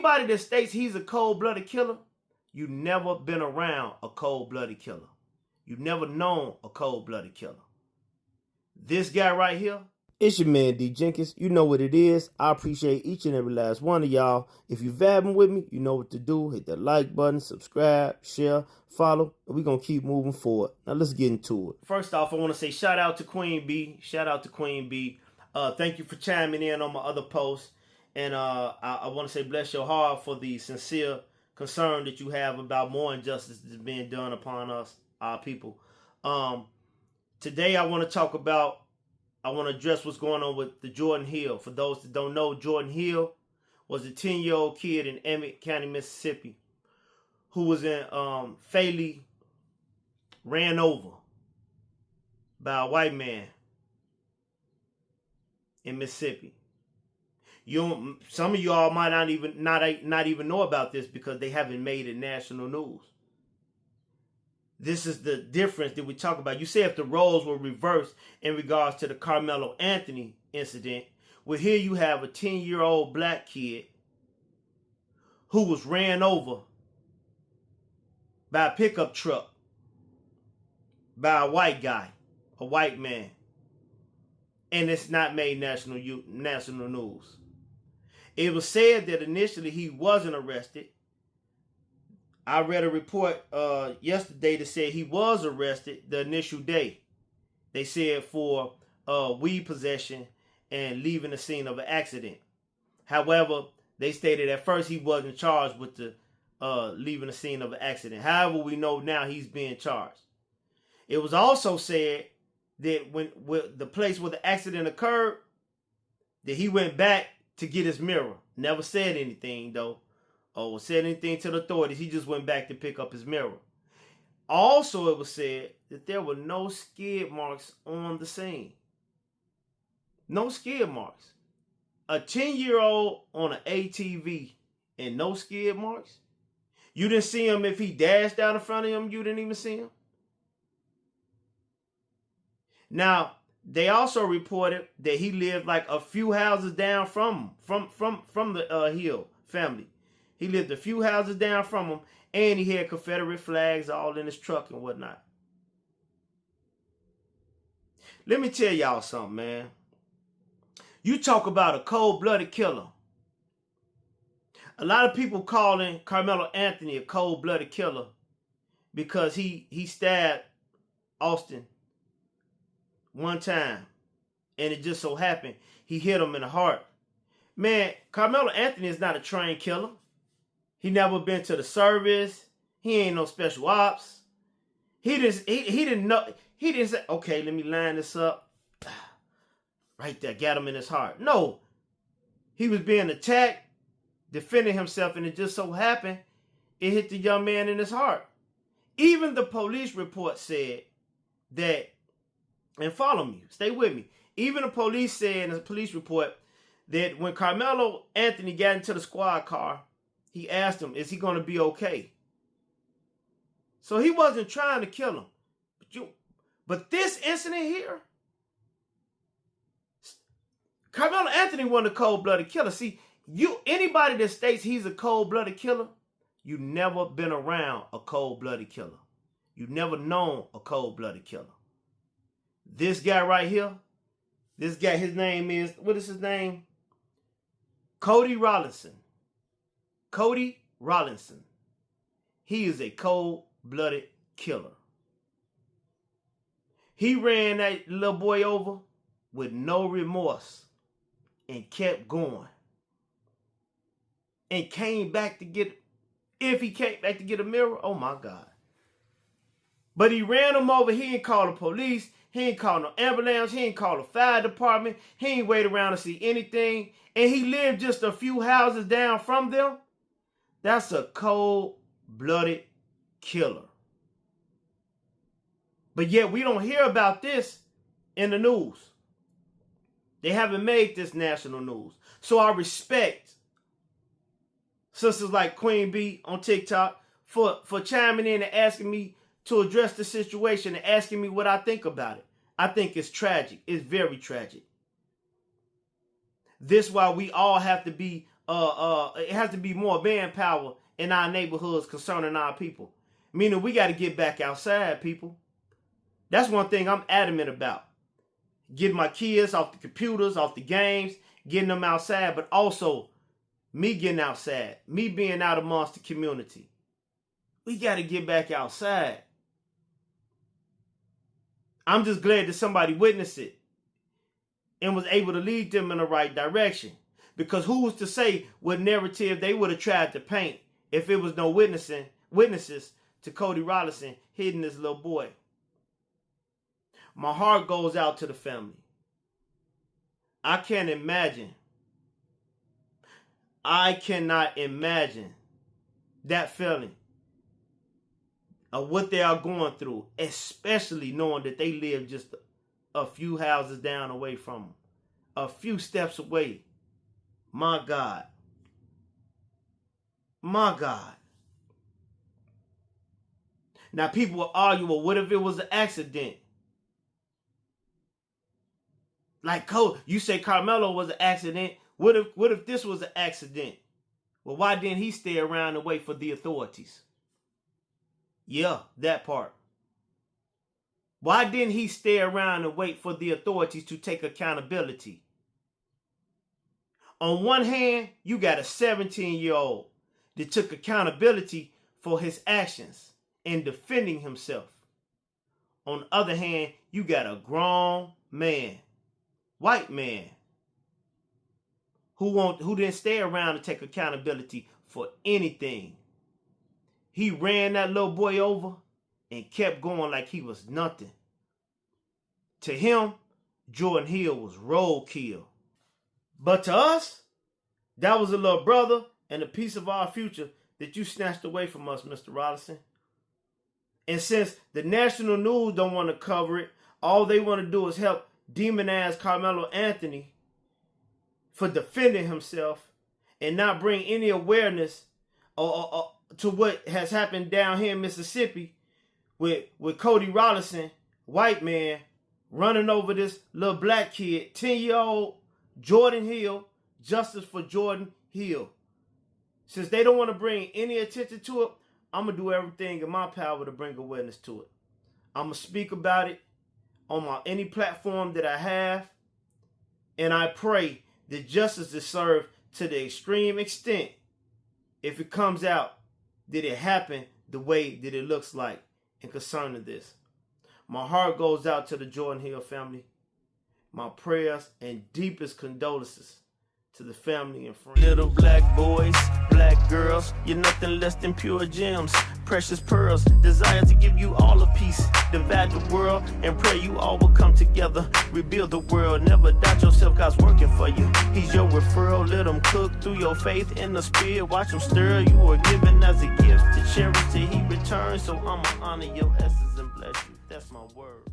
anybody that states he's a cold-blooded killer, you never been around a cold-blooded killer. You've never known a cold-blooded killer. This guy right here, it's your man D Jenkins. You know what it is. I appreciate each and every last one of y'all. If you're vibing with me, you know what to do. Hit that like button, subscribe, share, follow, and we're going to keep moving forward. Now let's get into it. First off, I want to say shout out to Queen B. Shout out to Queen B. Thank you for chiming in on my other posts. And I want to say bless your heart for the sincere concern that you have about more injustice that's being done upon us, our people. Today I want to talk about, I want to address what's going on with the Jordan Hill. For those that don't know, Jordan Hill was a 10-year-old kid in Emmett County, Mississippi, who was in fatally ran over by a white man in Mississippi. Some of y'all might not even know about this because they haven't made it national news. This is the difference that we talk about. You say if the roles were reversed in regards to the Carmelo Anthony incident, well, here you have a 10-year-old black kid who was ran over by a pickup truck by a white guy, a white man, and it's not made national news. It was said that initially he wasn't arrested. I read a report yesterday that said he was arrested the initial day. They said for weed possession and leaving the scene of an accident. However, they stated at first he wasn't charged with the leaving the scene of an accident. However, we know now he's being charged. It was also said that when the place where the accident occurred, that he went back to get his mirror. Never said anything though, or said anything to the authorities. He just went back to pick up his mirror. Also, it was said that there were no skid marks on the scene. No skid marks. A 10-year-old on an ATV and no skid marks? You didn't see him if he dashed out in front of him, you didn't even see him? Now, they also reported that he lived like a few houses down from the Hill family. He lived a few houses down from him, and he had Confederate flags all in his truck and whatnot. Let me tell y'all something, man. You talk about a cold-blooded killer. A lot of people calling Carmelo Anthony a cold-blooded killer because he stabbed Austin one time, and it just so happened he hit him in the heart. Man, Carmelo Anthony is not a trained killer. He never been to the service. He ain't no special ops. He didn't know. He didn't say, okay, let me line this up. Right there, got him in his heart. No, he was being attacked, defending himself, and it just so happened it hit the young man in his heart. Even the police report said that, and follow me, stay with me. Even the police said in the police report that when Carmelo Anthony got into the squad car, he asked him, is he going to be okay? So he wasn't trying to kill him. But this incident here, Carmelo Anthony wasn't a cold-blooded killer. See, anybody that states he's a cold-blooded killer, you've never been around a cold-blooded killer. You've never known a cold-blooded killer. This guy right here, this guy, his name is, what is his name? Cody Rollinson. Cody Rollinson. He is a cold-blooded killer. He ran that little boy over with no remorse and kept going. And came back to get, if he came back to get a mirror, oh my God. But he ran him over. He ain't called the police. He ain't called no ambulance. He ain't called the fire department. He ain't wait around to see anything. And he lived just a few houses down from them. That's a cold-blooded killer. But yet we don't hear about this in the news. They haven't made this national news. So I respect sisters like Queen B on TikTok for chiming in and asking me to address the situation and asking me what I think about it. I think it's tragic. It's very tragic. This is why we all have to be it has to be more manpower in our neighborhoods concerning our people. Meaning we got to get back outside, people. That's one thing I'm adamant about. Getting my kids off the computers, off the games, getting them outside, but also me getting outside, me being out amongst the community. We got to get back outside. I'm just glad that somebody witnessed it and was able to lead them in the right direction. Because who was to say what narrative they would have tried to paint if it was no witnesses to Cody Rollison hitting this little boy. My heart goes out to the family. I can't imagine. I cannot imagine that feeling of what they are going through, especially knowing that they live just a few houses down away from them, a few steps away. My God. My God. Now people will argue, well, what if it was an accident? Like, you say Carmelo was an accident. What if this was an accident? Well, why didn't he stay around and wait for the authorities? Yeah, that part. Why didn't he stay around and wait for the authorities to take accountability? On one hand, you got a 17-year-old that took accountability for his actions in defending himself. On the other hand, you got a grown man, white man, who didn't stay around to take accountability for anything. He ran that little boy over and kept going like he was nothing. To him, Jordan Hill was roadkill. But to us, that was a little brother and a piece of our future that you snatched away from us, Mr. Rollison. And since the national news don't want to cover it, all they want to do is help demonize Carmelo Anthony for defending himself and not bring any awareness to what has happened down here in Mississippi with Cody Rollison, white man, running over this little black kid, 10-year-old Jordan Hill, justice for Jordan Hill. Since they don't want to bring any attention to it, I'm going to do everything in my power to bring awareness to it. I'm going to speak about it on any platform that I have, and I pray that justice is served to the extreme extent if it comes out that it happened the way that it looks like in concerning this. My heart goes out to the Jordan Hill family. My prayers and deepest condolences to the family and friends. Little black boys, black girls, you're nothing less than pure gems, precious pearls, desire to give you all a piece, divide the world, and pray you all will come together, rebuild the world, never doubt yourself, God's working for you. He's your referral, let him cook through your faith in the spirit, watch him stir, you are given as a gift to cherish till he returns, so I'ma honor your essence and bless you. That's my word.